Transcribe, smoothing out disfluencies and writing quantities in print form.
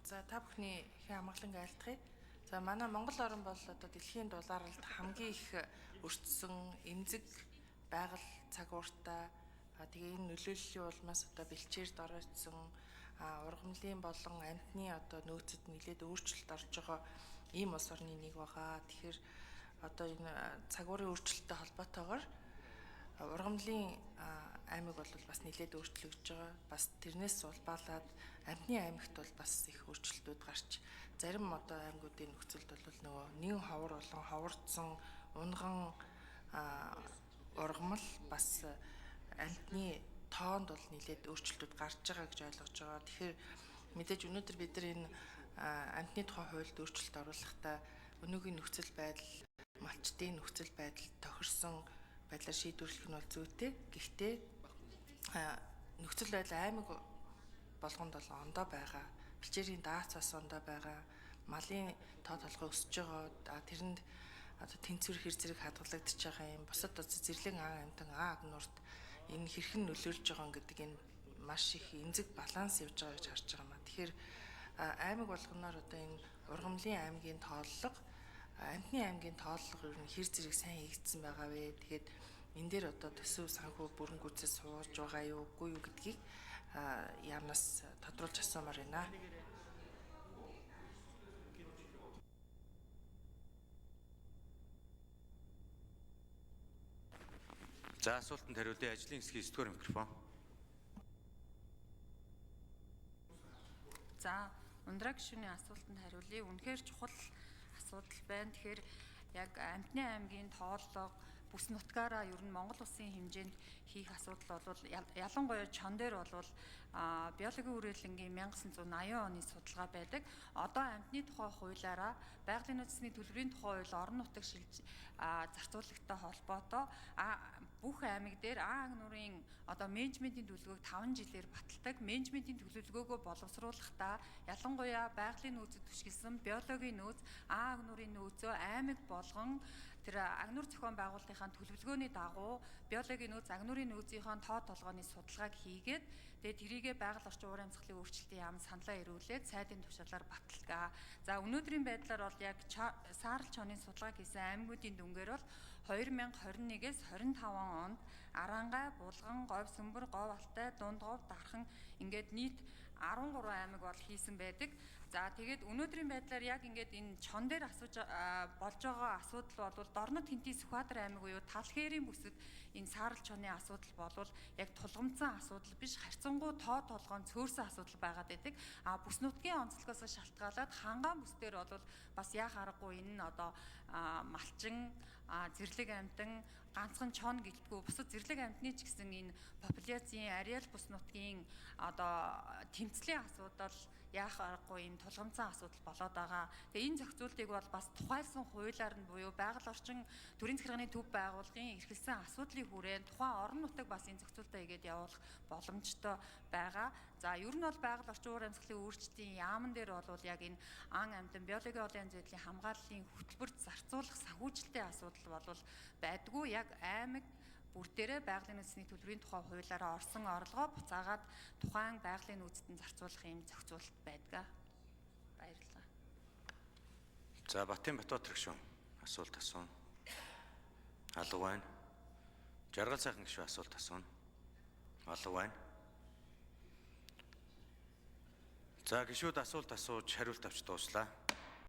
За та бүхний их амгалан айлтгая. За манай Монгол орн бол одоо дэлхийн дулаалд хамгийн их өртсөн эмзэг байгаль цаг ууртаа тэгээ энэ нөлөөллийн улмаас одоо бэлчээрд оройтсон ургамлын болон амьтны одоо нөөцөд нэлээд өөрчлөлт орж байгаа ийм улс орны нэг байгаа. Тэгэхээр одоо энэ цаг уурын өөрчлөлттэй холбоотойгоор ургамлын аймаг бол бас нэлээд өөрчлөгдөж байгаа. Бас тэрнээс улбаалаад амьтны аймагт бол бас их өөрчлөлтүүд гарч зарим одоо аймагуудын нөхцөлд бол нөгөө нэн ховор болон ховордсон унган ургамал бас амьтны тоонд бол нэлээд өөрчлөлтүүд гарч байгаа гэж ойлгож байгаа. Тэгэхээр мэдээж өнөөдөр бид нар энэ амьтны тухай хуульд өөрчлөлт оруулахдаа өнөөгийн нөхцөл байдал, малчдын нөхцөл байдал тохирсон байдлаар шийдвэрлэх нь бол зүйтэй. Гэхдээ нөхцөл байдал аймаг болгонд бол ондоо байгаа. Бэлчээрийн даацаас ондоо байгаа. Малын тоо толгой өсөж байгаа. Тэрэнд одоо тэнцвэр хэр зэрэг хадгалагдаж байгаа юм. Бусад зэрлэг амьтан агнуурт энэ хэрхэн нөлөөлж байгаа гэдэг энэ маш их эмзэг баланс явж байгаа гэж харж байгаа маа. Тэгэхээр аймаг болгоноор одоо энэ ургамлын аймгийн тооллого, амьтны аймгийн тооллого ер нь хэр зэрэг сайн хийгдсэн байгаа вэ? Тэгээд энэ дээр одоо төсөв санхүү бүрэн гүйцэд сууж байгаа юу, үгүй юу гэдгийг яамнаас тодруулж асуумаар байна. За асуултанд хариулъя. Ажлын хэсгийн 9-р микрофон. За ундраа гишүүний асуултанд хариулъя. Үнэхээр чухал асуудал байна. Тэгэхээр яг амьтны аймгийн тооллого бүс нутгаараа ер нь Монгол улсын хэмжээнд хийх асуудал бол ялангуяа чон дээр бол биологийн үрэлэнгийн 1980 оны судалгаа байдаг. Одоо амьтны тухай хуулиараа байгалийн нөөцийн төлбөрийн тухай хууль орон нутаг зарцуулагтай холбоотой бүх аймаг дээр агнуурын одоо менежментийн төлөвлөгөөг 5 жилээр баталдаг. Менежментийн төлөвлөгөөгөө боловсруулахдаа ялангуяа байгалийн нөөцөд түшиглсэн биологийн нөөц, агнуурын нөөцөө аймаг болгон тэр агнуур зохион байгуулалтынхаа төлөвлөгөөний дагуу биологийн нөөц, агнуурын нөөцийн тоо толгойн судалгааг хийгээд тэгээд тэрийгэ байгаль орчин уур амьсгалын өөрчлөлтийн яам саналаа ирүүлээд сайдын тушаалаар баталгаа. За өнөөдрийн байдлаар бол яг саарл чонын судалгааг хийсэн аймагуудын дүнгээр бол 2021-с 25 онд Арангай, Булган, Говь Сүмбэр, Говь Алтай, Дундгов, Дархан ингээд нийт 13 аймаг бол хийсэн байдаг. За тэгээд өнөөдрийн байдлаар яг ингээд энэ чон дээр асууж болж байгаа асуудал бол Дорнод Хинтий Сүхбаатар аймаг буюу Талхээрийн бүсэд энэ саарл чоны асуудал бол яг тулгамдсан асуудал биш, харьцангуй тоо толгойн цөөрсөн асуудал байгаад байдаг. Бүс нутгийн онцлогоос шалтгаалаад хангаан бүс дээр бол бас яах аргагүй энэ нь одоо малчин, зэрлэг амьтан, ганцхан чон гэлтгүй бусад зэрлэг амьтны ч гэсэн энэ популяцийн ареал бүс нутгийн одоо тэмцлийн асуудал яах аргагүй энэ тулгамдсан асуудал болоод байгаа. Тэгээ энэ зохицуултыг бол бас тухайлсан хуулиар нь буюу байгаль орчин төрийн захиргааны төв байгууллагын эрхэлсэн асуудлын хүрээнд тухайн орон нутаг бас энэ зохицуултаа хийгээд явуулах боломжтой байгаа. За ер нь бол байгаль орчин уур амьсгалын өөрчлөлтийн яамн дээр бол яг энэ ан амьтан биологийн олон янз бүрийн хамгааллын хөтөлбөрт зарцуулах санхүүжилтийн асуудал бол байдгүй. Яг аймаг бүр дээрээ байгалийн нөөцийн төлбөрийн тухай хуулиараа орсон орлогоо буцаагаад тухайн байгалийн нөөцөд зарцуулах юм зохицуулалт байдаг. Баярлалаа. За Батбатар гишүүн асуулт асууна. Алга байна. Жаргал сайхан гишүүн асуулт асууна. Алга байна. За гишүүд асуулт асууж хариулт авч дууслаа.